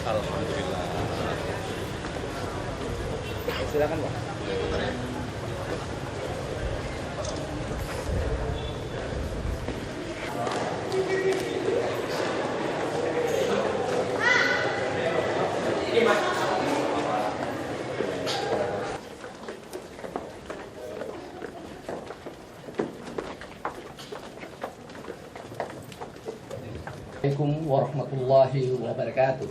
Alhamdulillah. Silakan Pak. Assalamualaikum warahmatullahi wabarakatuh.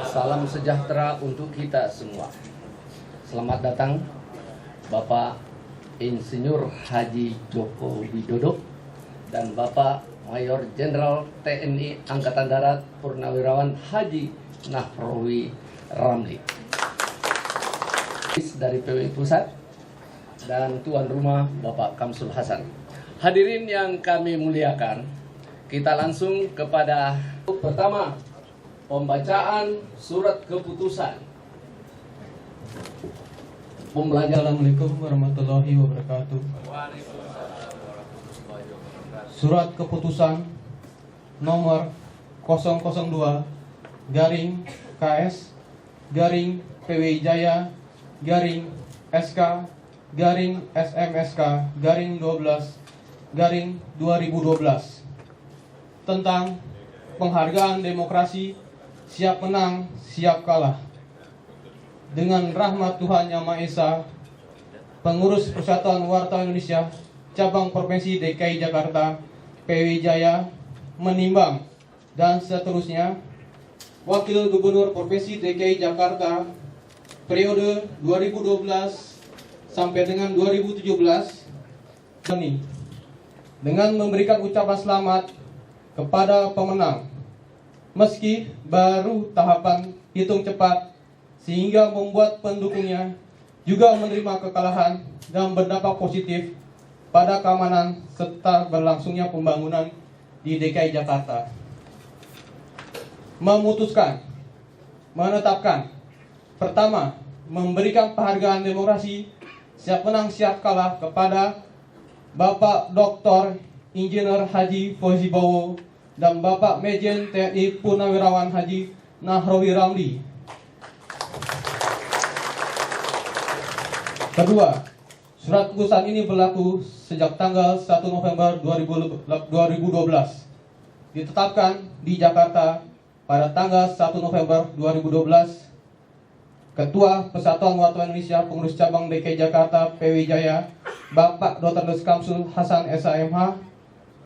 Salam sejahtera untuk kita semua. Selamat datang Bapak Insinyur Haji Joko Widodo dan Bapak Mayor Jenderal TNI Angkatan Darat Purnawirawan Haji Nahrawi Ramli dari PWI Pusat dan tuan rumah Bapak Kamsul Hasan. Hadirin yang kami muliakan, kita langsung kepada pertama, pembacaan surat keputusan. Assalamualaikum warahmatullahi wabarakatuh. Surat keputusan nomor 002 garing KS garing PWI Jaya garing SK garing SMSK garing 12 garing 2012 tentang penghargaan demokrasi siap menang, siap kalah. Dengan rahmat Tuhan Yang Maha Esa, Pengurus Persatuan Wartawan Indonesia Cabang Provinsi DKI Jakarta PWI Jaya menimbang dan seterusnya Wakil Gubernur Provinsi DKI Jakarta periode 2012 sampai dengan 2017 ini dengan memberikan ucapan selamat kepada pemenang, meski baru tahapan hitung cepat, sehingga membuat pendukungnya juga menerima kekalahan dan berdampak positif pada keamanan serta berlangsungnya pembangunan di DKI Jakarta. Memutuskan, menetapkan, pertama, memberikan penghargaan demokrasi siap menang siap kalah kepada Bapak Dr. Insinyur Haji Fauzi Bowo dan Bapak Majen TNI Purnawirawan Haji Nahrawi Ramli. Kedua, surat keputusan ini berlaku sejak tanggal 1 November 2012. Ditetapkan di Jakarta pada tanggal 1 November 2012. Ketua Persatuan Wartawan Indonesia Pengurus Cabang DKI Jakarta PWI Jaya Bapak Dr. Kamsul Hasan SAMH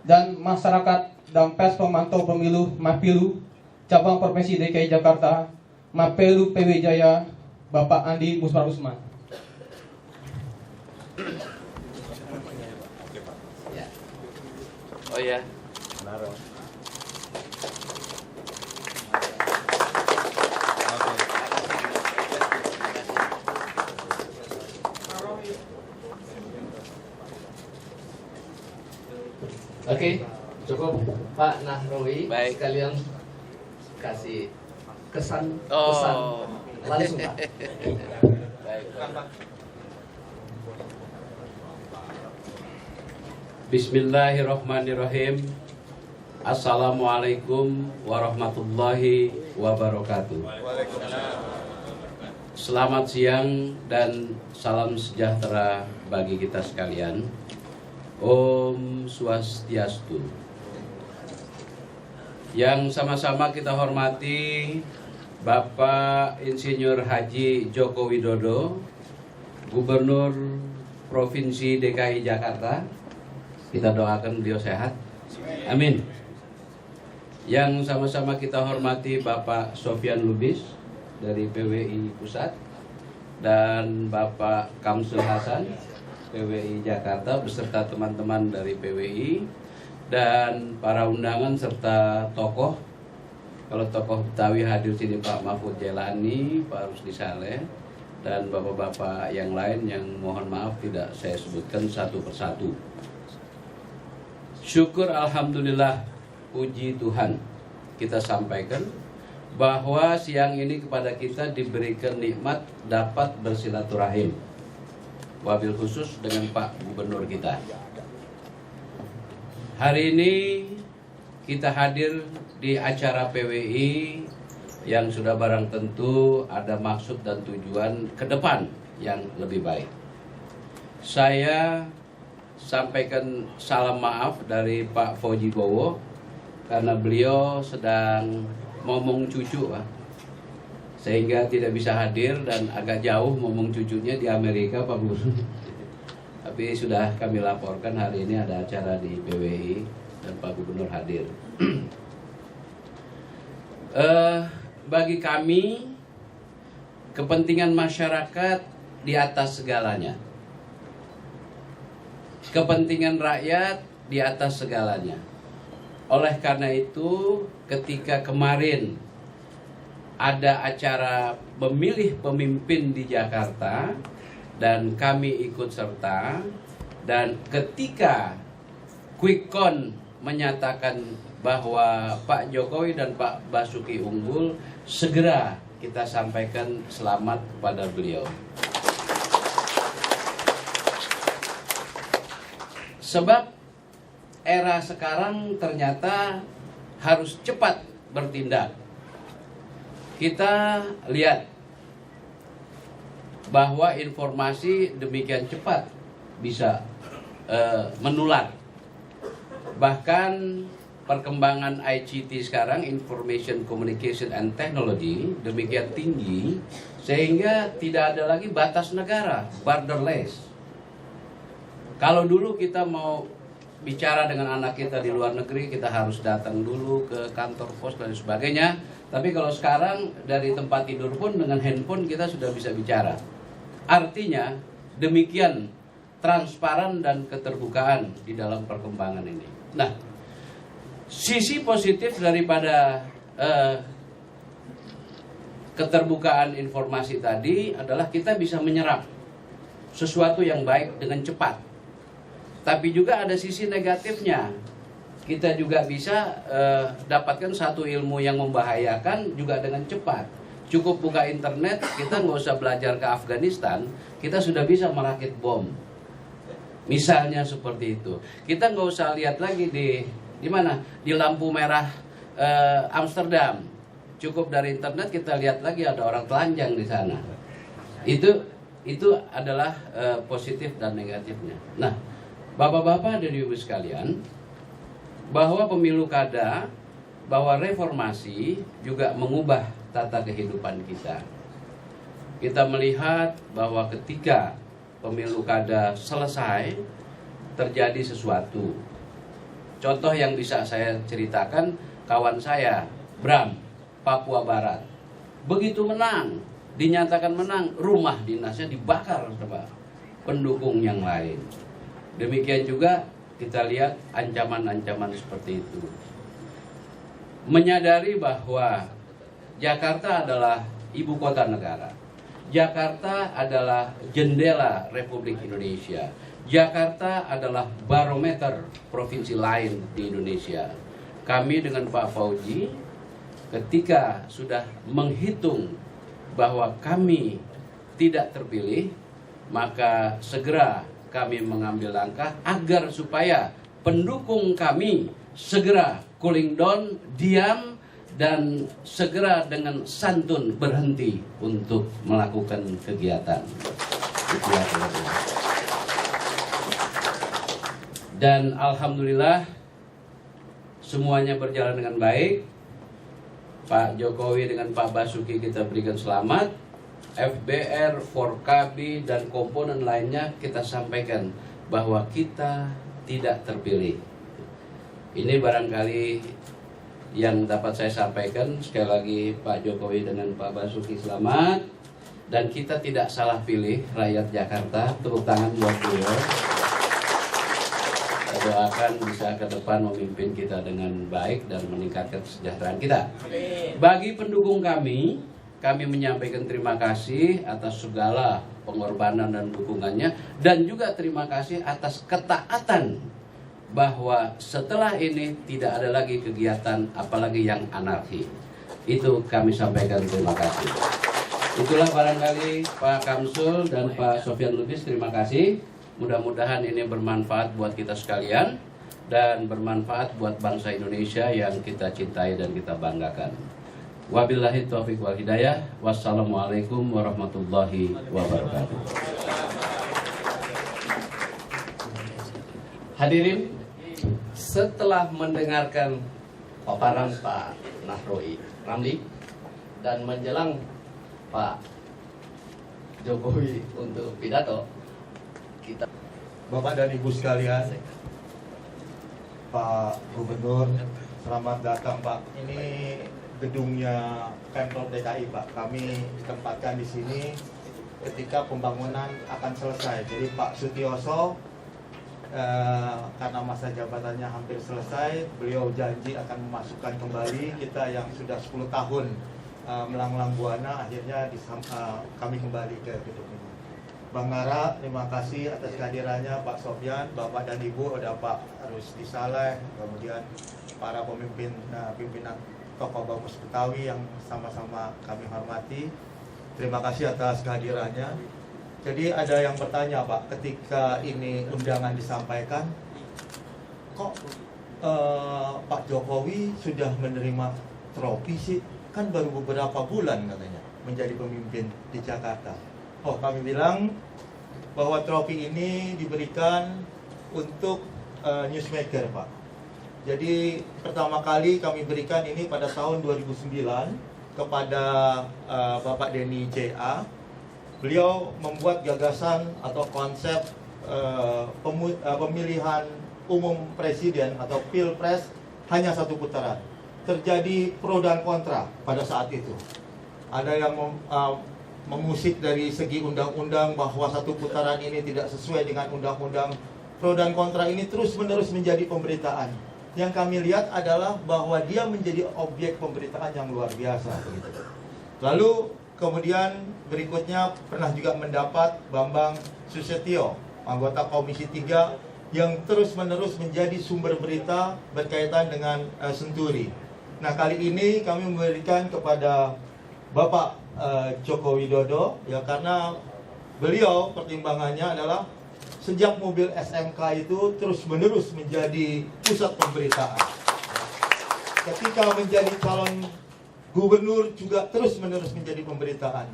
dan masyarakat dan pers pemantau pemilu MAPILU Cabang Provinsi DKI Jakarta MAPILU PWI Jaya Bapak Andi Musbar Usman. Oh ya. Oke, cukup Pak Nahrawi. Baik. Sekalian kasih kesan pesan langsung Pak. Baik. Bismillahirrahmanirrahim. Assalamualaikum warahmatullahi wabarakatuh. Selamat siang dan salam sejahtera bagi kita sekalian. Om Swastiastu. Yang sama-sama kita hormati Bapak Insinyur Haji Joko Widodo, Gubernur Provinsi DKI Jakarta. Kita doakan beliau sehat. Amin. Yang sama-sama kita hormati Bapak Sofyan Lubis dari PWI Pusat dan Bapak Kamsul Hasan PWI Jakarta beserta teman-teman dari PWI dan para undangan serta tokoh. Kalau tokoh Betawi hadir sini Pak Mahfud Jelani, Pak Rusdi Saleh dan bapak-bapak yang lain yang mohon maaf tidak saya sebutkan satu persatu. Syukur alhamdulillah, puji Tuhan kita sampaikan bahwa siang ini kepada kita diberikan nikmat dapat bersilaturahim. Wabil khusus dengan Pak Gubernur kita. Hari ini kita hadir di acara PWI yang sudah barang tentu ada maksud dan tujuan ke depan yang lebih baik. Saya sampaikan salam maaf dari Pak Fauji Bowo karena beliau sedang ngomong cucu, Pak, sehingga tidak bisa hadir dan agak jauh ngomong cucunya di Amerika, Pak Guru. Tapi sudah kami laporkan hari ini ada acara di PWI dan Pak Gubernur hadir. Bagi kami, kepentingan masyarakat di atas segalanya. Kepentingan rakyat di atas segalanya. Oleh karena itu, ketika kemarin ada acara memilih pemimpin di Jakarta dan kami ikut serta, dan ketika quick count menyatakan bahwa Pak Jokowi dan Pak Basuki unggul, segera kita sampaikan selamat kepada beliau. Sebab era sekarang ternyata harus cepat bertindak. Kita lihat bahwa informasi demikian cepat bisa menular. Bahkan perkembangan ICT sekarang, Information Communication and Technology, demikian tinggi sehingga tidak ada lagi batas negara, borderless. Kalau dulu kita mau bicara dengan anak kita di luar negeri, kita harus datang dulu ke kantor pos dan sebagainya. Tapi kalau sekarang dari tempat tidur pun dengan handphone kita sudah bisa bicara. Artinya demikian transparan dan keterbukaan di dalam perkembangan ini. Nah, sisi positif daripada keterbukaan informasi tadi adalah kita bisa menyerap sesuatu yang baik dengan cepat. Tapi juga ada sisi negatifnya. Kita juga bisa dapatkan satu ilmu yang membahayakan juga dengan cepat. Cukup buka internet, kita nggak usah belajar ke Afghanistan, kita sudah bisa merakit bom. Misalnya seperti itu. Kita nggak usah lihat lagi di mana, di lampu merah Amsterdam. Cukup dari internet kita lihat lagi ada orang telanjang di sana. Itu adalah positif dan negatifnya. Nah, Bapak-bapak dan Ibu sekalian, bahwa pemilu kada, bahwa reformasi juga mengubah tata kehidupan kita. Kita melihat bahwa ketika pemilu kada selesai, terjadi sesuatu. Contoh yang bisa saya ceritakan, kawan saya, Bram, Papua Barat. Begitu menang, dinyatakan menang, rumah dinasnya dibakar sama pendukung yang lain. Demikian juga kita lihat ancaman-ancaman seperti itu. Menyadari bahwa Jakarta adalah ibu kota negara. Jakarta adalah jendela Republik Indonesia. Jakarta adalah barometer provinsi lain di Indonesia. Kami dengan Pak Fauji ketika sudah menghitung bahwa kami tidak terpilih, maka segera kami mengambil langkah agar supaya pendukung kami segera cooling down, diam, dan segera dengan santun berhenti untuk melakukan kegiatan. Dan alhamdulillah semuanya berjalan dengan baik. Pak Jokowi dengan Pak Basuki kita berikan selamat. FBR, Forkabi, dan komponen lainnya kita sampaikan bahwa kita tidak terpilih. Ini barangkali yang dapat saya sampaikan. Sekali lagi Pak Jokowi dengan Pak Basuki selamat. Dan kita tidak salah pilih rakyat Jakarta. Tepuk tangan buat beliau. Kita doakan bisa ke depan memimpin kita dengan baik dan meningkatkan kesejahteraan kita. Bagi pendukung kami menyampaikan terima kasih atas segala pengorbanan dan dukungannya, dan juga terima kasih atas ketaatan bahwa setelah ini tidak ada lagi kegiatan apalagi yang anarki. Itu kami sampaikan terima kasih. Itulah barangkali Pak Kamsul dan Pak Sofyan Lubis, terima kasih. Mudah-mudahan ini bermanfaat buat kita sekalian dan bermanfaat buat bangsa Indonesia yang kita cintai dan kita banggakan. Wabillahi taufiq wal hidayah. Wassalamualaikum warahmatullahi wabarakatuh. Hadirin, setelah mendengarkan paparan Pak Nahrawi Ramli dan menjelang Pak Jokowi untuk pidato, kita Bapak dan Ibu sekalian, Pak Gubernur, selamat datang Pak. Ini gedungnya Pemprov DKI Pak. Kami ditempatkan di sini ketika pembangunan akan selesai. Jadi Pak Sutioso karena masa jabatannya hampir selesai, beliau janji akan memasukkan kembali kita yang sudah 10 tahun melanglang buana, akhirnya kami kembali ke gedung ini. Bang Nara, terima kasih atas kehadirannya, Pak Sofyan, Bapak dan Ibu, ada Pak Rusdi Saleh, kemudian para pimpinan tokoh Bamus Betawi yang sama-sama kami hormati. Terima kasih atas kehadirannya. Jadi ada yang bertanya Pak, ketika ini undangan disampaikan, kok Pak Jokowi sudah menerima trofi sih? Kan baru beberapa bulan katanya menjadi pemimpin di Jakarta. Oh, kami bilang bahwa trofi ini diberikan untuk newsmaker Pak. Jadi pertama kali kami berikan ini pada tahun 2009 kepada Bapak Denny C.A. Beliau membuat gagasan atau konsep pemilihan umum presiden atau pilpres hanya satu putaran. Terjadi pro dan kontra pada saat itu. Ada yang mengusik dari segi undang-undang bahwa satu putaran ini tidak sesuai dengan undang-undang. Pro dan kontra ini terus-menerus menjadi pemberitaan. Yang kami lihat adalah bahwa dia menjadi objek pemberitaan yang luar biasa. Lalu kemudian berikutnya pernah juga mendapat Bambang Susetio, anggota Komisi 3 yang terus-menerus menjadi sumber berita berkaitan dengan Senturi. Nah, kali ini kami memberikan kepada Bapak Joko Widodo, ya, karena beliau pertimbangannya adalah sejak mobil SMK itu terus-menerus menjadi pusat pemberitaan. Ketika menjadi calon gubernur juga terus-menerus menjadi pemberitaan.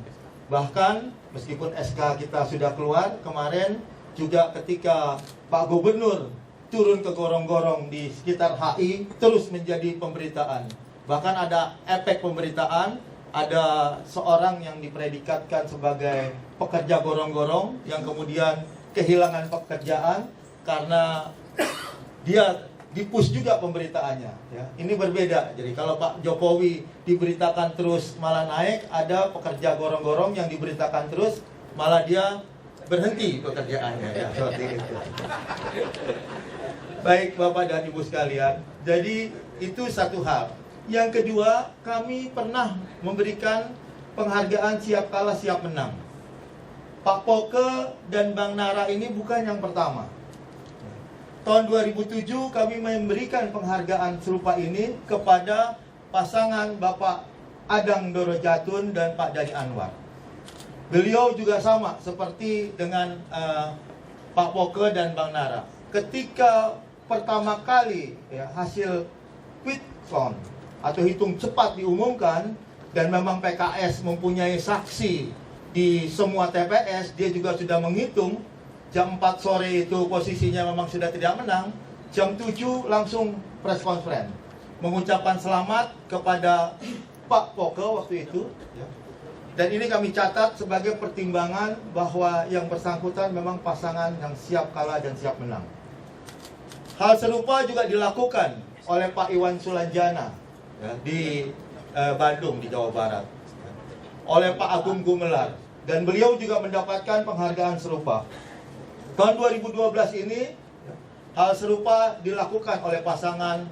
Bahkan meskipun SK kita sudah keluar kemarin, juga ketika Pak Gubernur turun ke gorong-gorong di sekitar HI terus menjadi pemberitaan. Bahkan ada efek pemberitaan, ada seorang yang dipredikatkan sebagai pekerja gorong-gorong yang kemudian kehilangan pekerjaan karena dia dipush juga pemberitaannya, ya. Ini berbeda. Jadi kalau Pak Jokowi diberitakan terus malah naik, ada pekerja gorong-gorong yang diberitakan terus malah dia berhenti pekerjaannya, ya, seperti itu. Baik Bapak dan Ibu sekalian, jadi itu satu hal. Yang kedua, kami pernah memberikan penghargaan siap kalah siap menang. Pak Poke dan Bang Nara ini bukan yang pertama. Tahun 2007 kami memberikan penghargaan serupa ini kepada pasangan Bapak Adang Dorojatun dan Pak Dhani Anwar. Beliau juga sama seperti dengan Pak Poke dan Bang Nara. Ketika pertama kali, ya, hasil quick count atau hitung cepat diumumkan dan memang PKS mempunyai saksi di semua TPS, dia juga sudah menghitung. Jam 4 sore itu posisinya memang sudah tidak menang. Jam 7 langsung press conference mengucapkan selamat kepada Pak Poke waktu itu, ya. Dan ini kami catat sebagai pertimbangan bahwa yang bersangkutan memang pasangan yang siap kalah dan siap menang. Hal serupa juga dilakukan oleh Pak Iwan Sulanjana, ya, di Bandung, di Jawa Barat, ya, oleh Pak Agung Gumelar, dan beliau juga mendapatkan penghargaan serupa. Tahun 2012 ini, ya, hal serupa dilakukan oleh pasangan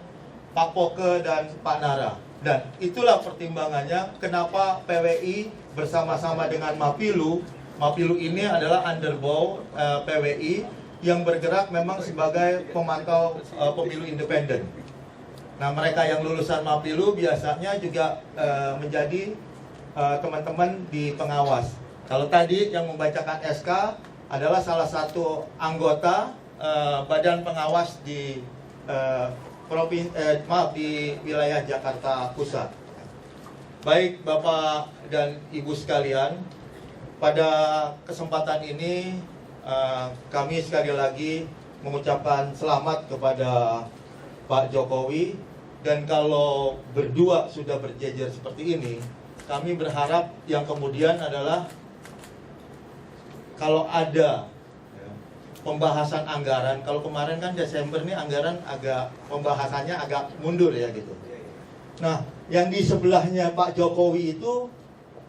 Pak Poke dan Pak Nara. Dan itulah pertimbangannya kenapa PWI bersama-sama dengan Mapilu. Mapilu ini adalah underbow PWI yang bergerak memang sebagai pemantau pemilu independen. Nah, mereka yang lulusan Mapilu biasanya juga menjadi teman-teman di pengawas. Kalau tadi yang membacakan SK adalah salah satu anggota badan pengawas di di wilayah Jakarta Pusat. Baik Bapak dan Ibu sekalian, pada kesempatan ini kami sekali lagi mengucapkan selamat kepada Pak Jokowi. Dan kalau berdua sudah berjejer seperti ini, kami berharap yang kemudian adalah kalau ada pembahasan anggaran, kalau kemarin kan Desember nih anggaran agak pembahasannya agak mundur ya gitu. Nah, yang di sebelahnya Pak Jokowi itu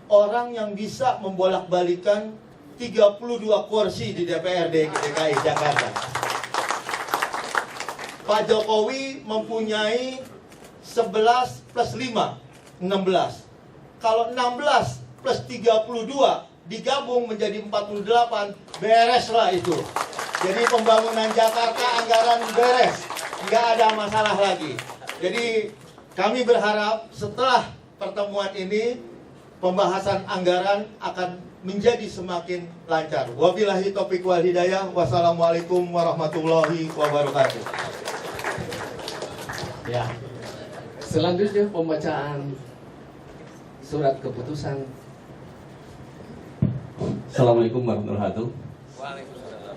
orang yang bisa membolak-balikan 32 kursi di DPRD DKI Jakarta. Pak Jokowi mempunyai 11 plus 5, 16. Kalau 16 plus 32 digabung menjadi 48, bereslah itu. Jadi pembangunan Jakarta anggaran beres, nggak ada masalah lagi. Jadi kami berharap setelah pertemuan ini pembahasan anggaran akan menjadi semakin lancar. Wabillahi taufiq wal hidayah. Wassalamualaikum warahmatullahi wabarakatuh. Ya. Selanjutnya pembacaan surat keputusan. Assalamualaikum warahmatullahi wabarakatuh.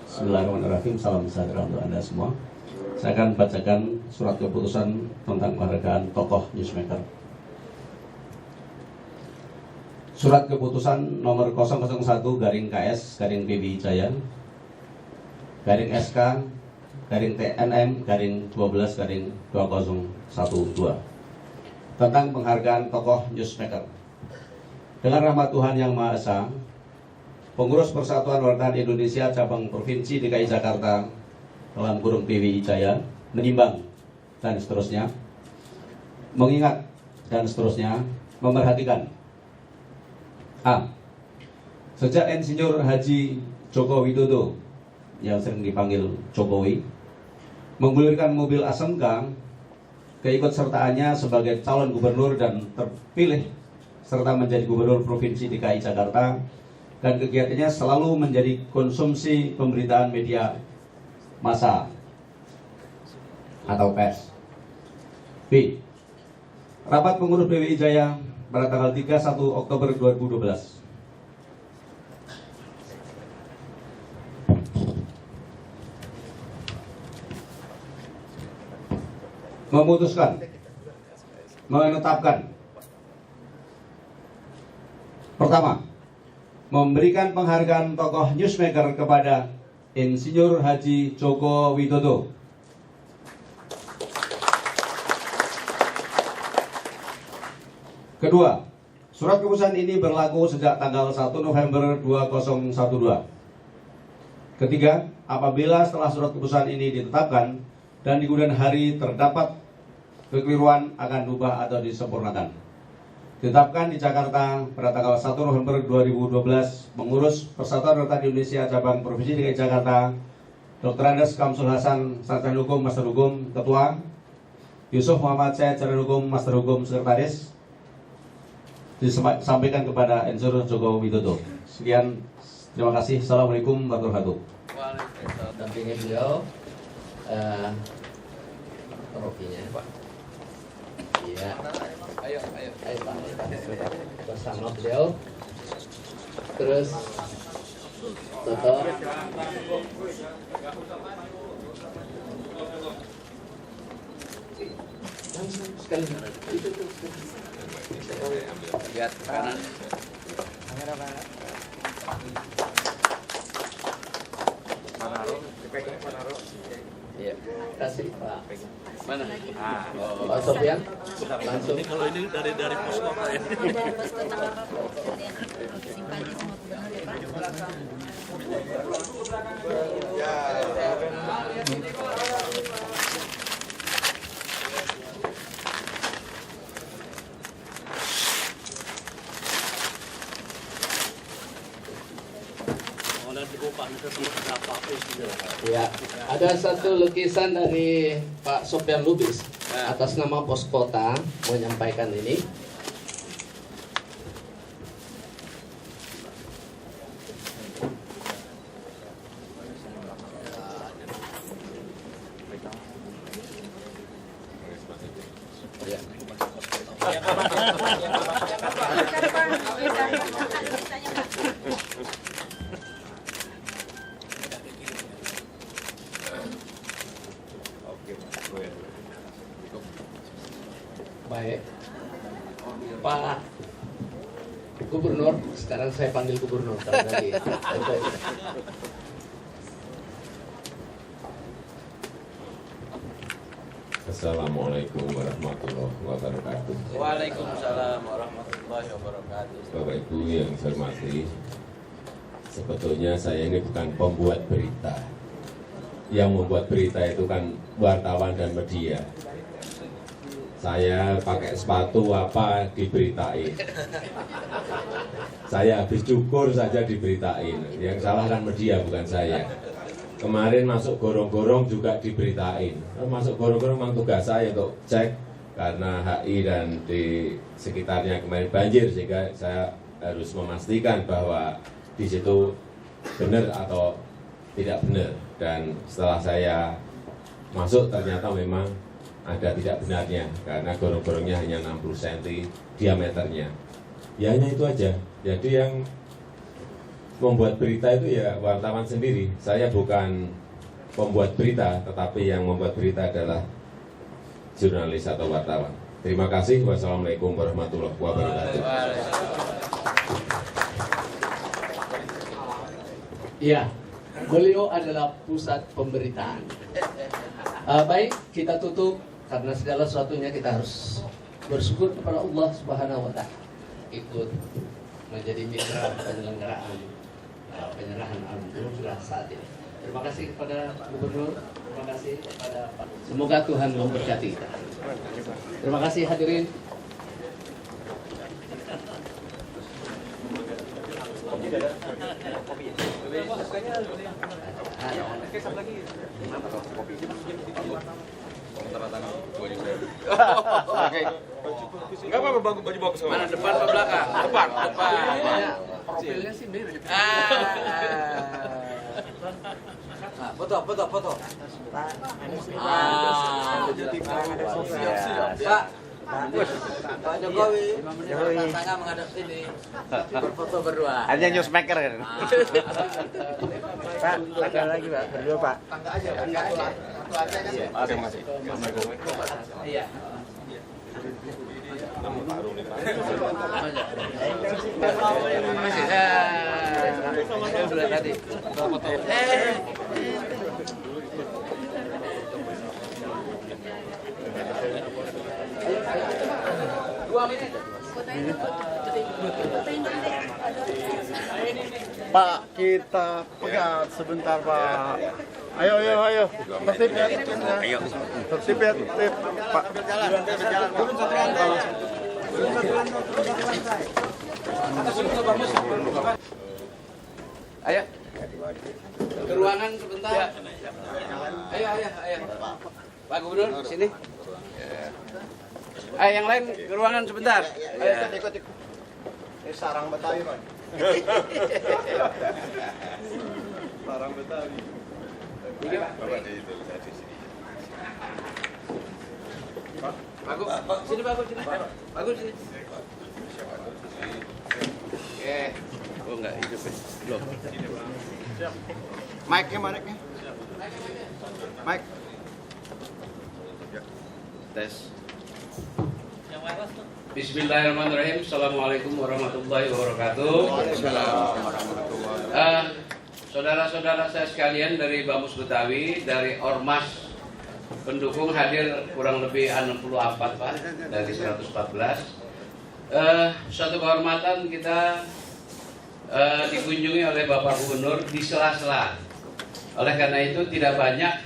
Bismillahirrahmanirrahim. Salam sejahtera untuk Anda semua. Saya akan bacakan surat keputusan tentang penghargaan tokoh newsmaker. Surat keputusan nomor 001/KS/PBI Jaya /SK/TNM/12/2012 tentang penghargaan tokoh newsmaker. Dengan rahmat Tuhan Yang Maha Esa, Pengurus Persatuan Wartawan Indonesia Cabang Provinsi DKI Jakarta dalam kurung PBI Jaya menimbang dan seterusnya, mengingat dan seterusnya, memerhatikan. A. Sejak Insinyur Haji Joko Widodo yang sering dipanggil Jokowi menggulirkan mobil ASMK, keikutsertaannya sebagai calon gubernur dan terpilih serta menjadi gubernur Provinsi DKI Jakarta, dan kegiatannya selalu menjadi konsumsi pemberitaan media massa atau pers. B. Rapat pengurus PBI Jaya pada tanggal 31 Oktober 2012. Memutuskan, menetapkan. Pertama, memberikan penghargaan tokoh newsmaker kepada Insinyur Haji Joko Widodo. Kedua, surat keputusan ini berlaku sejak tanggal 1 November 2012. Ketiga, apabila setelah surat keputusan ini ditetapkan dan di kemudian hari terdapat kekeliruan, akan diubah atau disempurnakan. Ditetapkan di Jakarta pada tanggal 1 November 2012, Pengurus Persatuan Wartawan Indonesia Cabang Provinsi DKI Jakarta, Dr. Andes Kamsul Hasan, Sarjana Hukum, Master Hukum, Ketua, Yusuf Muhammad Syed, Sarjana Hukum, Master Hukum, Sekretaris, disampaikan kepada Insinyur Joko Widodo. Sekian, terima kasih. Assalamualaikum warahmatullahi wabarakatuh. Dampingi beliau, trofinya Pak. Iya. Ayo Pak. Bersama beliau. Terus Toto. Langsung sekali. Itu tuh. Lihat kanan. Kamera mana? Manaro, dipegangnya Manaro. Iya. Kasih Pak. Mana? Pak Sofian. Langsung. Kalau ini dari posko Pak ya. Ada posko Manaro, kemudian simpati sama gubernur ya Pak. Ya, ada satu lukisan dari Pak Sofian Lubis atas nama Pos Kota menyampaikan ini. Ya. Baik, Pak Gubernur, sekarang saya panggil Gubernur. Assalamualaikum warahmatullahi wabarakatuh. Waalaikumsalam warahmatullahi wabarakatuh. Bapak Ibu yang saya hormati, sebetulnya saya ini bukan pembuat berita. Yang membuat berita itu kan wartawan dan media. Saya pakai sepatu apa diberitain. Saya habis cukur saja diberitain. Yang salah kan media, bukan saya. Kemarin masuk gorong-gorong juga diberitain. Masuk gorong-gorong memang tugas saya untuk cek karena HI dan di sekitarnya kemarin banjir, sehingga saya harus memastikan bahwa di situ benar atau tidak benar. Dan setelah saya masuk ternyata memang ada tidak benarnya karena gorong-gorongnya hanya 60 cm diameternya. Ya hanya itu aja. Jadi yang membuat berita itu ya wartawan sendiri. Saya bukan pembuat berita, tetapi yang membuat berita adalah jurnalis atau wartawan. Terima kasih. Wassalamualaikum warahmatullahi wabarakatuh. Iya, beliau adalah pusat pemberitaan. Baik, kita tutup karena segala sesuatunya kita harus bersyukur kepada Allah Subhanahu wa Ta'ala. Ikut menjadi mitra penyelenggaraan penyerahan anugerah saat ini. Terima kasih kepada Pak Gubernur, terima kasih kepada Pak. Semoga Tuhan memberkati kita. Terima kasih hadirin. Enggak apa-apa, baju bagus. Mana depan atau belakang? Depan. Profilnya sih mirip. Foto. Pak Jokowi, tangan menghadap sini, berfoto berdua. Hanya newsmaker kan? Pak, ada lagi Pak, berdua Pak. Tangga aja, Terima kasih. Iya. Tadi. Pak, kita pegang sebentar Pak. Ayo. Tertib ya. Tertib ya, tertib. Pak. Turun satu lantai. Ayo. Ke ruangan sebentar. Ayo. Pak Gubernur, sini. Ayo yang lain ke ruangan sebentar. Ayo. Ikut. Ini sarang Betawi, Pak. Sarang Betawi. Bagus, sini. Bagus sini. Oh enggak hidup ya. Belum. Mic-nya mana? Mic. Tes. Bismillahirrahmanirrahim. Assalamualaikum warahmatullahi wabarakatuh. Saudara-saudara saya sekalian dari Bamus Betawi, dari Ormas pendukung hadir kurang lebih 64 Pak dari 114. Suatu kehormatan kita dikunjungi oleh Bapak Gubernur di sela-sela. Oleh karena itu tidak banyak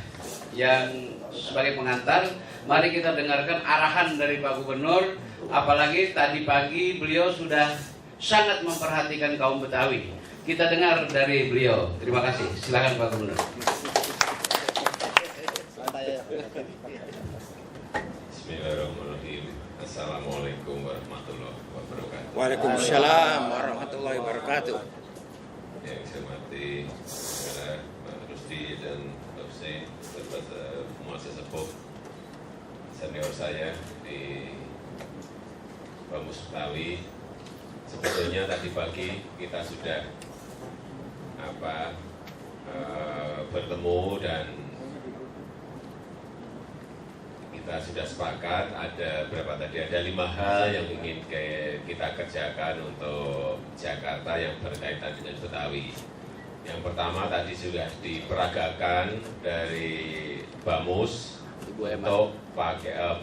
yang sebagai pengantar. Mari kita dengarkan arahan dari Pak Gubernur. Apalagi tadi pagi beliau sudah sangat memperhatikan kaum Betawi. Kita dengar dari beliau. Terima kasih. Silakan Pak Gubernur. Bismillahirrahmanirrahim. Assalamualaikum warahmatullahi wabarakatuh. Waalaikumsalam warahmatullahi wabarakatuh. Yang saya hormati saudara Pak Rusdi dan Pak Hussein serta semua sesepuh senior saya di Bamus Betawi, sebetulnya tadi pagi kita sudah bertemu dan kita sudah sepakat ada berapa tadi, ada 5 hal yang ingin kita kerjakan untuk Jakarta yang berkaitan dengan Betawi. Yang pertama tadi sudah diperagakan dari Bamus untuk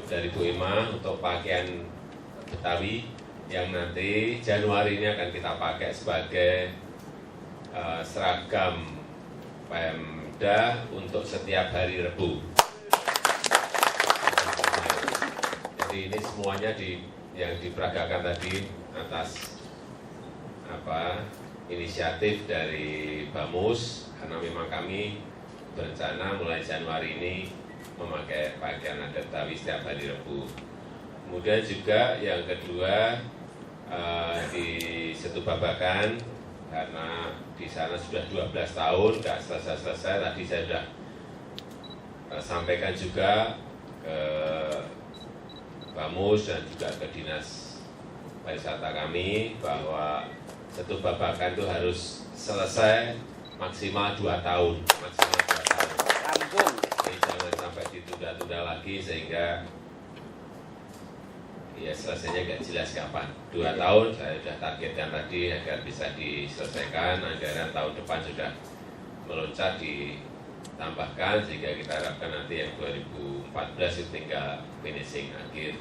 dari Bu Ema untuk pakaian Betawi yang nanti Januari ini akan kita pakai sebagai seragam Pemda untuk setiap hari Rebu. Jadi ini semuanya yang diperagakan tadi atas inisiatif dari Bamus, karena memang kami berencana mulai Januari ini memakai pakaian adat Betawi setiap hari Rebu. Kemudian juga yang kedua di Setu Babakan, karena di sana sudah 12 tahun nggak selesai-selesai. Tadi saya sudah sampaikan juga ke Bamus dan juga ke Dinas Pariwisata kami bahwa Setu Babakan itu harus selesai maksimal 2 tahun. Jadi jangan sampai ditunda-tunda lagi sehingga ya selesainya nggak jelas kapan. 2 tahun saya sudah targetkan tadi agar bisa diselesaikan, anggaran tahun depan sudah meloncat ditambahkan sehingga kita harapkan nanti yang 2014 itu tinggal finishing akhir.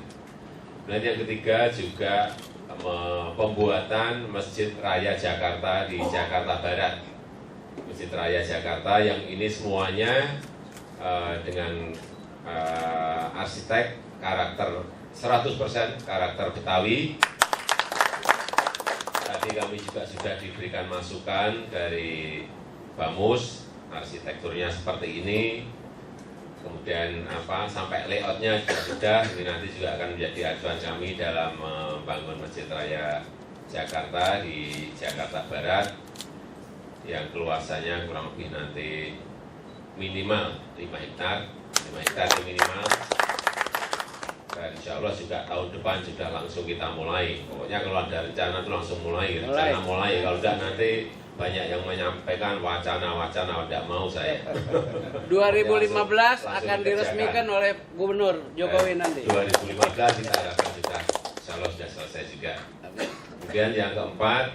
Dan yang ketiga juga pembuatan Masjid Raya Jakarta di Jakarta Barat. Masjid Raya Jakarta yang ini semuanya dengan arsitek karakter 100% karakter Betawi. Tadi kami juga sudah diberikan masukan dari Bamus, arsitekturnya seperti ini. Kemudian sampai layoutnya juga sudah, ini nanti juga akan menjadi acuan kami dalam membangun Masjid Raya Jakarta di Jakarta Barat yang keluasannya kurang lebih nanti minimal 5 hektar minimal. Dan insya Allah juga tahun depan sudah langsung kita mulai. Pokoknya kalau ada rencana itu langsung mulai. Kalau tidak nanti banyak yang menyampaikan wacana-wacana, tidak mau saya. 2015 akan diresmikan oleh Gubernur Jokowi nanti. 2015 kita harapkan sudah, insya Allah sudah selesai juga. Kemudian yang keempat,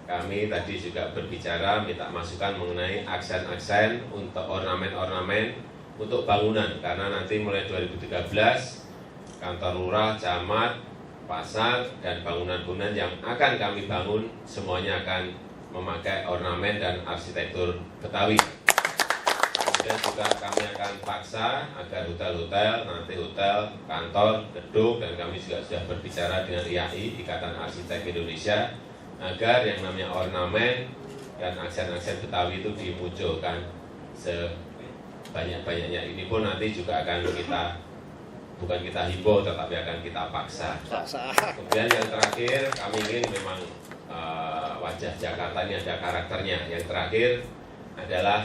kami tadi juga berbicara minta masukan mengenai aksen-aksen untuk ornamen-ornamen untuk bangunan, karena nanti mulai 2013 kantor lurah, camat, pasar, dan bangunan-bangunan yang akan kami bangun semuanya akan memakai ornamen dan arsitektur Betawi. Kemudian juga kami akan paksa agar hotel-hotel, nanti hotel, kantor, gedung, dan kami juga sudah berbicara dengan IAI, Ikatan Arsitek Indonesia, agar yang namanya ornamen dan aksen-aksen Betawi itu dimunculkan sebanyak-banyaknya. Ini pun nanti juga akan bukan kita himbau, tetapi akan kita paksa. Kemudian yang terakhir, kami ingin memang wajah Jakarta ini ada karakternya. Yang terakhir adalah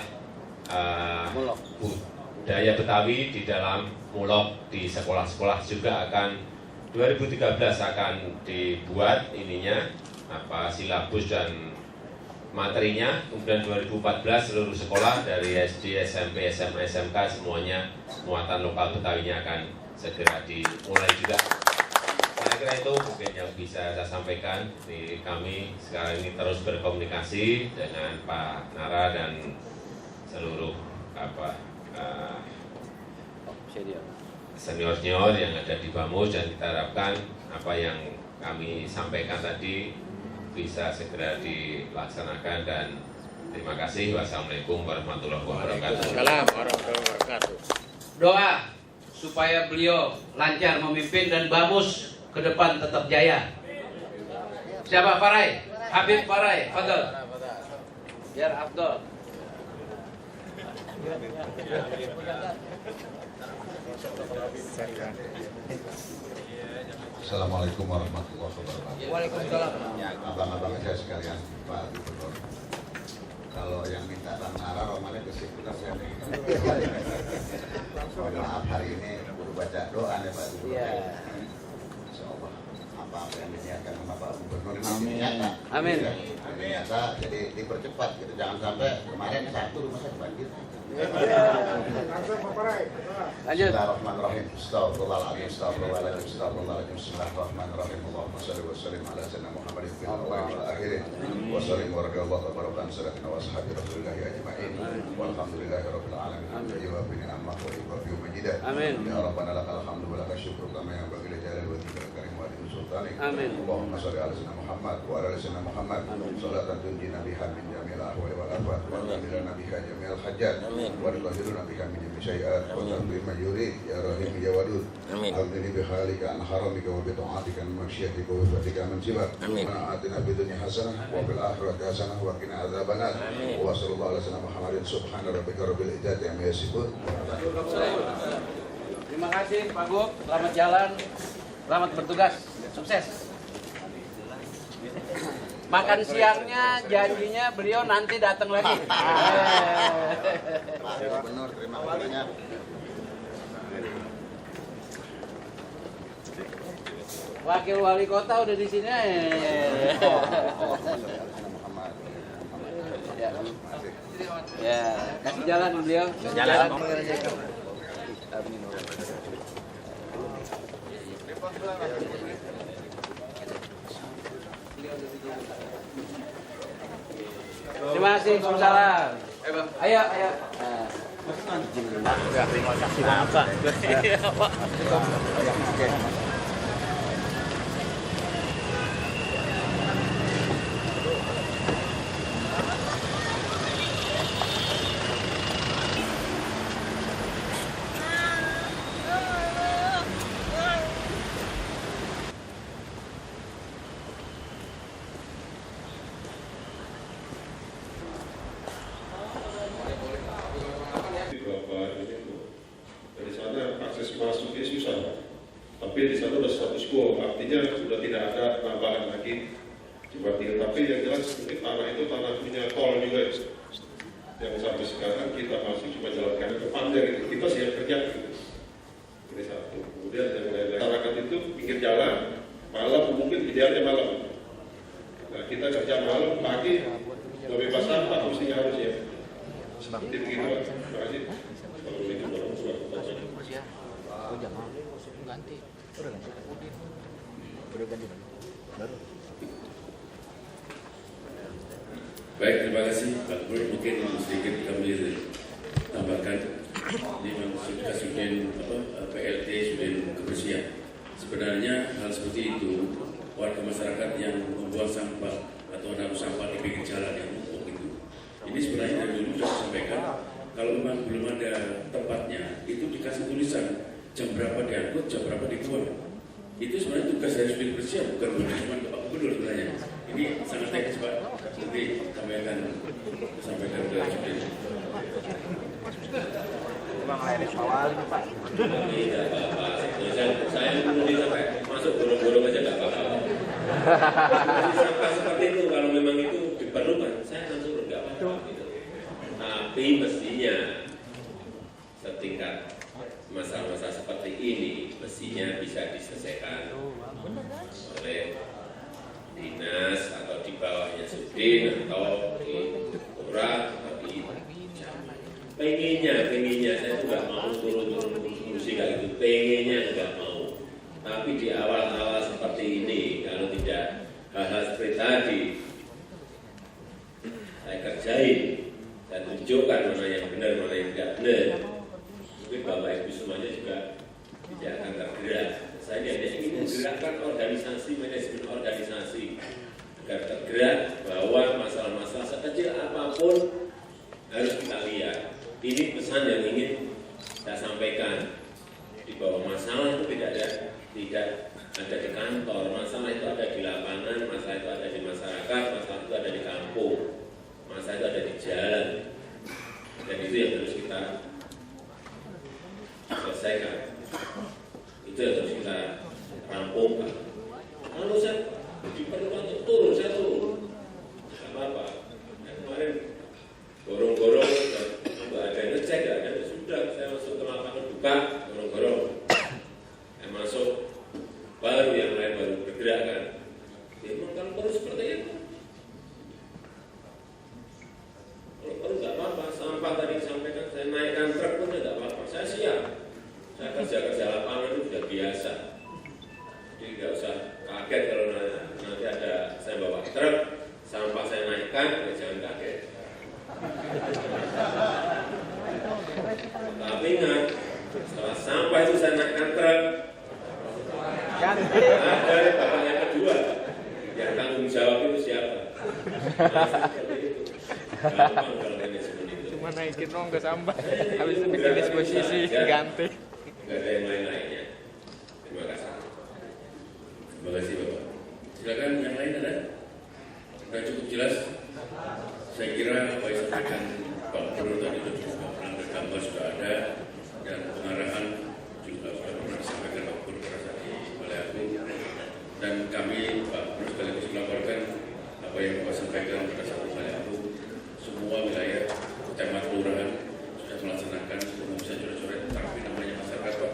budaya Betawi di dalam mulok di sekolah-sekolah juga akan 2013 akan dibuat silabus dan materinya. Kemudian 2014 seluruh sekolah dari SD, SMP, SMA, SMK semuanya muatan lokal Betawinya akan segera dimulai juga. Saya kira itu mungkin yang bisa saya sampaikan. Kami sekarang ini terus berkomunikasi dengan Pak Nara dan seluruh senior-senior yang ada di Bamus, dan kita harapkan apa yang kami sampaikan tadi bisa segera dilaksanakan. Dan terima kasih. Wassalamualaikum warahmatullahi wabarakatuh. Doa supaya beliau lancar memimpin dan Bamus ke depan tetap jaya. Siapa? Farai? Habib Farai, fadal. Biar Abdul. Assalamualaikum warahmatullahi wabarakatuh. Waalaikumsalam. Abang-abang saya sekalian, Pak Gubernur. Kalau yang minta Bang Nara, romalnya kesimpulan saya nih. Mohon maaf, hari ini baru baca doa nih Pak Gubernur. Insya Allah apa yang diniatkan sama Pak Gubernur ini Amin. Ternyata jadi dipercepat gitu, jangan sampai kemarin satu rumah saya banjir. Lanjut. Bismillahirrahmanirrahim. Astagfirullahaladzim, astagfirullahaladzim, astagfirullahaladzim. Bismillahirrahmanirrahim. Allahumma shalli wa sallim ala sayyidina Muhammadin fil awwalin wal akhirin. Wa sallim wa radiyallahu tabaraka an sayyidina wa ashabi Rasulillahi ajma'in. Walhamdulillahi rabbil alamin. Wa bi ni'mah wa bi majidah. Amin. Ya Rabbana lakal hamdu wa lakal syukru kama yanbaghi li jalali wajhikal karim wa li sultanik. Amin. Allahumma shalli ala sayyidina Muhammad wa ala sayyidina Muhammad. Salatan tunjina biha min jamil ahwali wal afat wa tunjina biha jamil hajat. وَنُطَهِّرُنَا بِكَ مِنْ جَمِيعِ الشَّيِّئَاتِ وَتَقْضِي مَا يُرِيدُ يَا رَحِيمُ يَا وَدُودُ أغْنِنِي بِحَالِكَ عَنْ حَرَمِكَ وَبِطَاعَتِكَ مِنْ مَخْشِيَتِكَ وَبِفَضْلِكَ مِنْ سِوَاكَ رَبَّنَا آتِنَا فِي الدُّنْيَا حَسَنَةً وَفِي الْآخِرَةِ حَسَنَةً وَقِنَا عَذَابَ النَّارِ وَصَلَّى اللَّهُ عَلَى سيدنا محمد سبحان ربك رب العزة عما يصفون. Terima kasih Pak Gub, selamat jalan, selamat bertugas, sukses. Makan siangnya janjinya beliau nanti datang lagi. Pak Gubernur, terima kasih banyak. Wakil wali kota udah di sini. Ya, kasih jalan beliau. Jalan. Terima kasih, Waalaikumsalam. Ayo. Terima kasih banyak Pak. Dari sana akses masuknya susah, tapi di sana sudah status quo, artinya sudah tidak ada tambahan lagi Cipatil. Tapi yang jelas mungkin tanah itu tanah punya tol juga, yang sampai sekarang kita masih cuma jalan kaki ke Panjang itu kita siap kerja gitu. Ini satu. Kemudian yang lain masyarakat itu pinggir jalan, malam mungkin idealnya malam. Nah kita kerja malam, pagi bebas sampah mestinya harus ya. Seperti begitu, Pak. Terima kasih. Kalau itu baru suatu ganti. Udah ganti baru. Baik, terima kasih Pak Gubernur. Mungkin sedikit kami tambahkan. Ini memang sudah PLT sudah kebersihan. Sebenarnya hal seperti itu warga masyarakat yang membuang sampah atau menaruh sampah di pinggir jalan yang numpuk itu. Ini sebenarnya dari dulu sudah disampaikan. Kalau memang belum ada tempatnya, itu dikasih tulisan jam berapa diangkut, jam berapa dibuang. Itu sebenarnya tugas dari sudin bersih, bukan cuma Pak Gubernur sebenarnya. Ini sangat teknis Pak. Nanti kami akan sampaikan ke sudin. Bang Leris Pawal Pak. Tidak apa-apa. Saya mungkin sampai masuk gorong-gorong aja nggak apa-apa. Sampah seperti itu kalau memang itu diperlukan, saya akan turun nggak apa-apa. Gitu. Tapi mestinya setingkat masalah-masalah seperti ini mestinya bisa diselesaikan oleh dinas atau di bawahnya sudin atau di lurah atau di pengennya saya juga mau turun kursi kayak gitu, pengennya nggak mau. Tapi di awal-awal seperti ini kalau tidak hal-hal seperti tadi saya kerjain dan tunjukkan mana yang benar mana yang tidak benar, mungkin Bapak Ibu semuanya juga tidak akan tergerak. Saya hanya ingin menggerakkan organisasi, manajemen organisasi agar tergerak bahwa masalah-masalah sekecil apapun harus kita lihat. Ini pesan yang ingin saya sampaikan, di bawah masalah itu tidak ada di kantor, masalah itu ada di lapangan, masalah itu ada di masyarakat, masalah itu ada di kampung, masalah itu ada di jalan, dan itu yang harus kita selesaikan, itu yang harus kita rampungkan. Kalau saya diperlukan untuk turun, saya turun, tidak apa-apa. Kemarin gorong-gorong, nggak ada yang ngecek, nggak ada, sudah saya masuk ke lapangan buka, gorong-gorong, saya masuk, baru yang lain baru bergerak kan. Ya memang kalau terus seperti itu, tidak usah kaget kalau nanti ada saya bawa truk, sampah saya naikkan, ya jangan kaget. Tapi ingat, setelah sampah itu saya naikkan truk, ada tahap yang kedua, yang tanggung jawab itu siapa? Gampang kalau manajemen itu. Cuma naikin dong ke sampah, habis itu bikin disposisi, ganti. Enggak ada yang lain-lainnya. Terima kasih. Terima kasih Bapak. Silakan yang lain ada? Sudah cukup jelas. Saya kira apa yang disampaikan Pak Gubernur tadi sudah pernah gambar sudah ada dan pengarahan juga sudah pernah disampaikan Pak Gubernur pada saat di Balai Agung dan kami Pak Gubernur sekaligus melaporkan apa yang Bapak sampaikan pada saat di Balai Agung. Semua wilayah kecamatan kelurahan sudah melaksanakan sebelum bisa coret-coret tapi namanya masyarakat Pak.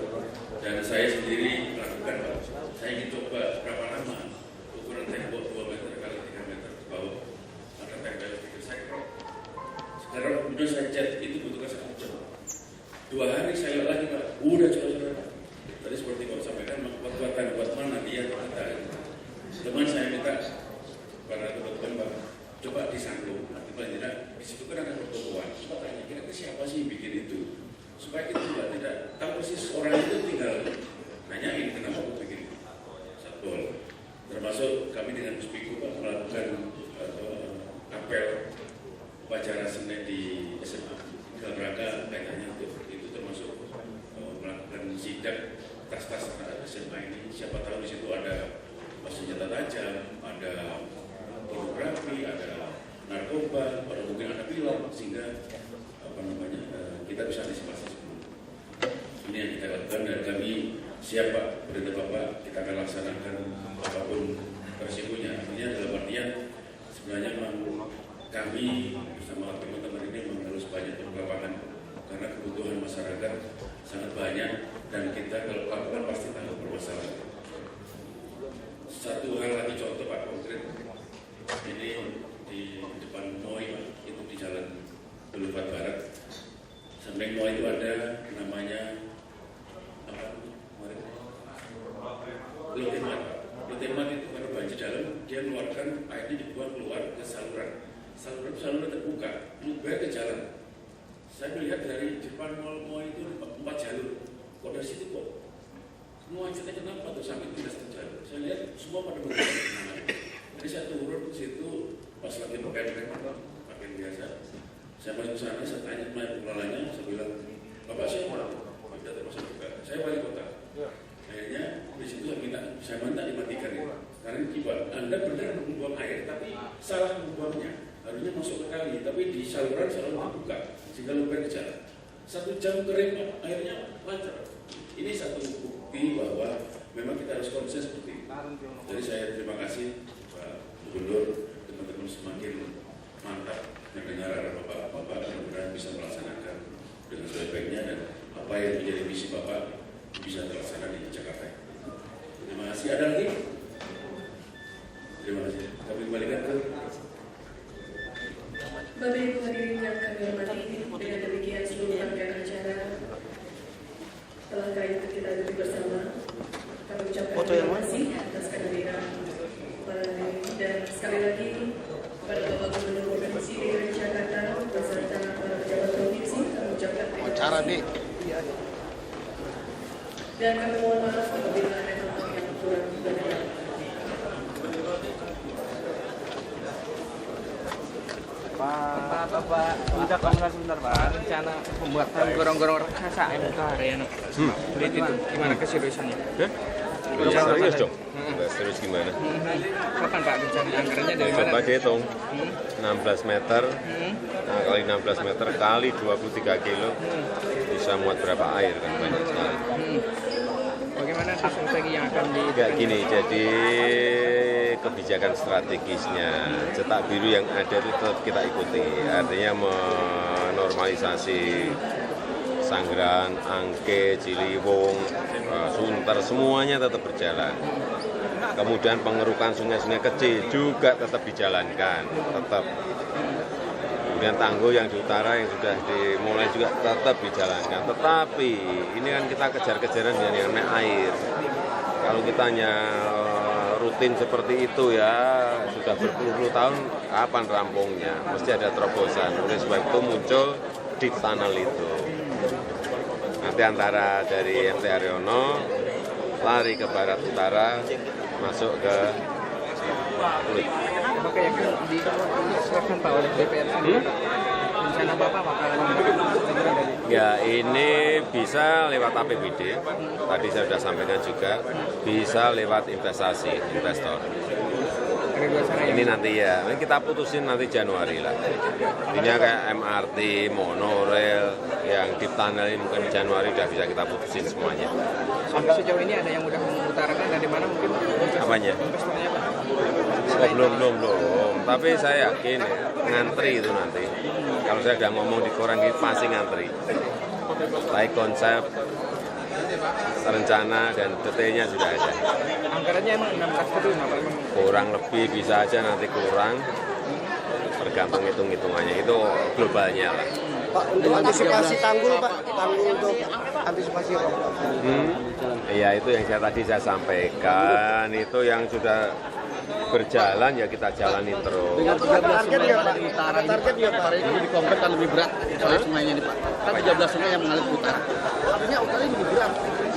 Dan saya sendiri melakukan Pak. Saya ingin coba berapa lama ukuran tembok 2 meter kali 3 meter ke bawah ada tembok stiker saya krop. Sekarang kemudian saya cat itu butuhkan 1 jam. 2 hari saya lihat lagi Pak, udah coret-coret. Tadi seperti Bapak sampaikan buat mana dia kita. Teman saya minta para teman-teman Pak, coba disangkung. Nanti paling tidak di situ kan ada pertokoan. Coba tanya kira-kira siapa sih yang bikin itu? Supaya kita juga tidak tahu persis orang itu tinggal nanyain kenapa aku bikin satpol. Termasuk kami dengan Puspiku Pak melakukan apel upacara Senin di SMA dalam rangka kaitannya untuk itu termasuk melakukan sidak tas-tas anak SMA ini. Siapa tahu di situ ada senjata tajam, ada pornografi, ada narkoba, atau mungkin ada film sehingga kita bisa antisipasi sebelum. Ini yang kita lakukan dan kami siap Pak, perintah Bapak kita akan laksanakan apapun resikonya. Artinya dalam artian sebenarnya kami bersama teman-teman ini harus banyak lapangan karena kebutuhan masyarakat sangat banyak dan kita kalau lakukan pasti tahu permasalahan. Satu hal lagi contoh Pak konkret ini di depan MOI Pak, itu di jalan Boulevard Barat. Samping MOI itu ada namanya apa? Lotemat. Lotemat itu karena banjir dalam dia mengeluarkan airnya dibuang keluar ke saluran. Saluran terbuka, meluber ke jalan. Saya melihat dari depan MOI itu 4 jalur. Kok dari situ kok semua kita kenapa tuh sampai tidak terjalur? Saya lihat semua pada berjalan. Jadi saya turun ke situ pas lagi pakaian biasa. Saya masuk ke sana, saya tanya pengelolanya, saya bilang, Bapak siapa? Tidak termasuk juga. Saya wali kota. Akhirnya di situ saya minta dimatikan ini. Karena ini Anda benar membuang air, tapi salah membuangnya. Harusnya masuk ke kali, tapi di saluran terbuka sehingga luber ke jalan. 1 jam kering, airnya lancar. Ini satu bukti bahwa memang kita harus konsen seperti itu. Jadi saya terima kasih Pak Gubernur, teman-teman semakin mantap mendengar arah Bapak mudah-mudahan bisa melaksanakan dengan sebaik-baiknya dan apa yang menjadi misi Bapak bisa terlaksana di Jakarta. Terima kasih. Ada lagi? Terima kasih. Kami kembalikan ke Bapak Ibu hadirin yang kami hormati, dengan demikian seluruh rangkaian acara telah kali kita duduk bersama. Kami ucapkan terima kasih atas kehadiran para hadirin dan sekali lagi kepada Bapak Gubernur Provinsi DKI Jakarta beserta para pejabat provinsi kami ucapkan terima kasih. Dan kami mohon maaf apabila ada hal yang kurang berkenan. Bapak, minta komentar sebentar Pak. Rencana pembuatan gorong-gorong raksasa MK Haryono. Itu gimana keseriusannya? Serius dong? Serius gimana? Kapan Pak rencana anggarannya dari mana? Coba dihitung 16 meter kali 16 meter kali 23 kilo bisa muat berapa air kan banyak sekali. Bagaimana strategi yang akan di? Kayak gini, jadi kebijakan strategisnya cetak biru yang ada itu tetap kita ikuti, artinya menormalisasi Sanggeran, Angke, Ciliwung, Sunter, semuanya tetap berjalan. Kemudian pengerukan sungai-sungai kecil juga tetap dijalankan, tetap. Kemudian tanggul yang di utara yang sudah dimulai juga tetap dijalankan. Tetapi ini kan kita kejar-kejaran dengan yang namanya air. Kalau kita hanya rutin seperti itu ya, sudah berpuluh-puluh tahun, kapan rampungnya? Mesti ada terobosan. Oleh sebab itu muncul deep tunnel itu. Nanti antara dari MT Haryono, lari ke barat utara, masuk ke Kulit. Oke, yang diserahkan Pak oleh DPR sendiri, rencana Bapak bakalan segera dari... Ya, ini bisa lewat APBD, tadi saya sudah sampaikan juga, bisa lewat investasi, investor. Ini nanti ya, ini kita putusin nanti Januari lah. Ini kayak MRT, monorail, yang deep tunnel ini mungkin Januari sudah bisa kita putusin semuanya. Sampai sejauh ini ada yang udah mengutarakan dari mana mungkin? Apanya? Investornya Pak? Oh, belum. Tapi saya yakin ngantri itu nanti. Kalau saya udah ngomong di koran ini pasti ngantri. Baik konsep, rencana dan detailnya sudah ada. Anggarannya emang 16 triliun apa emang? Kurang lebih bisa aja nanti kurang. Tergantung hitung-hitungannya itu globalnya lah. Pak, untuk antisipasi tanggul Pak, tanggul untuk antisipasi apa? Iya itu yang saya sampaikan, itu yang sudah berjalan ya kita jalanin terus. Dengan 13 sungai yang ada di utara ini, Pak, itu dikompetkan lebih berat soal sungainya ini Pak. Kan 13 sungai yang mengalir ke utara. Artinya utara ini lebih berat.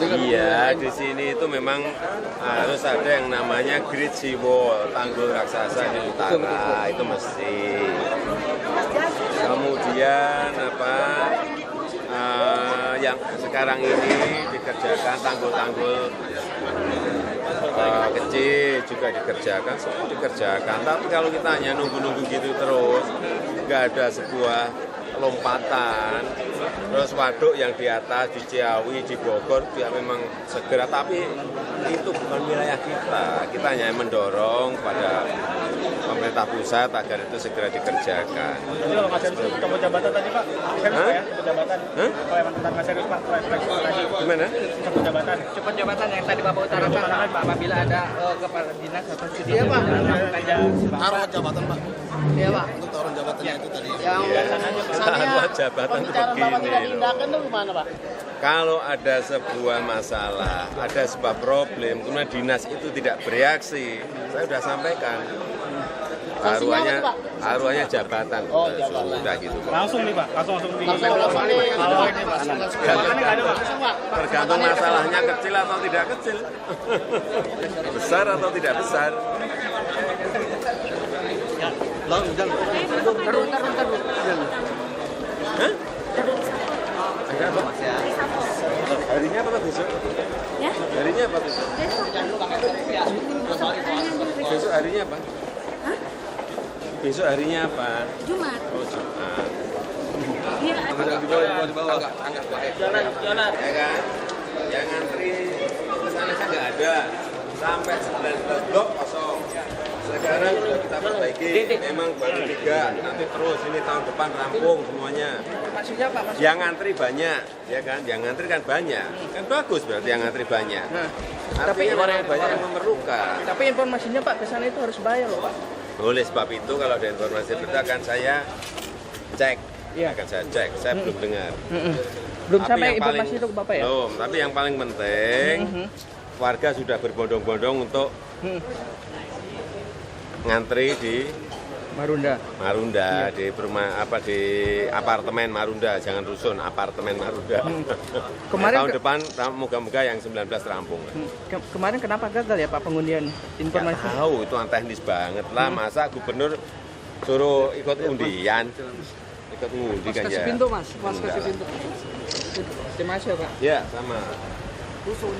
Iya, di sini itu memang harus ada yang namanya Great Sea Wall, tanggul raksasa di utara, itu mesti. Kemudian yang sekarang ini dikerjakan tanggul-tanggul kecil juga dikerjakan, semua dikerjakan. Tapi kalau kita hanya nunggu-nunggu gitu terus, nggak ada sebuah lompatan, terus waduk yang di atas, di Ciawi, di Bogor, ya memang segera, tapi itu bukan wilayah kita. Kita hanya mendorong pada pemerintah pusat agar itu segera dikerjakan. Jadi kalau Mas Serius ketemu jabatan tadi Pak, serius Pak ya, jabatan. Kalau emang tentang Mas Serius Pak, tadi. Gimana? Cepat jabatan yang tadi Bapak utarakan Pak, apabila ada kepala dinas atau studi. Iya Pak, Taruh jabatan Pak. Iya Pak. Untuk taruh jabatannya itu tadi. Taruh jabatan begini. Itu gimana Pak? Kalau ada sebuah masalah, ada sebuah problem, kemudian dinas itu tidak bereaksi, saya sudah sampaikan. Taruhannya jabatan. Oh, jabatan. Sudah gitu. Langsung nih Pak, langsung di Langsung ini Pak. Tergantung masalahnya kecil atau tidak kecil. Besar atau tidak besar. Hah? Ada apa? Harinya apa besok? Ya? Harinya apa besok? Besok harinya apa? Hah? Besok harinya apa? Jumat. Oh, Jumat. Iya. Jalan. Ya kan? Yang ngantri sana kan nggak ada. Sampai 19 blok kosong. Sekarang sudah kita perbaiki. Memang baru 3. Nanti terus ini tahun depan rampung semuanya. Maksudnya Pak? Yang ngantri banyak, ya kan? Yang ngantri kan banyak. Kan bagus berarti yang ngantri banyak. Artinya orang banyak yang memerlukan. Tapi informasinya Pak ke sana itu harus bayar loh Pak. Oleh sebab itu kalau ada informasi berbeda akan saya cek. Iya. Akan saya cek. Saya belum dengar. Belum Tapi sampai yang informasi paling- itu ke Bapak ya? Belum, tapi yang paling penting warga sudah berbondong-bondong untuk ngantri di Marunda, di di apartemen Marunda, jangan rusun, apartemen Marunda. Kemarin tahun depan moga-moga yang 19 rampung. Kemarin kenapa gagal ya Pak pengundian informasi? Nggak tahu, itu teknis banget lah. Masa gubernur suruh ikut undian, ikut ngundi kan ya. Kasih pintu Mas, kasih pintu. Terima kasih ya Pak. Ya, sama. Rusun.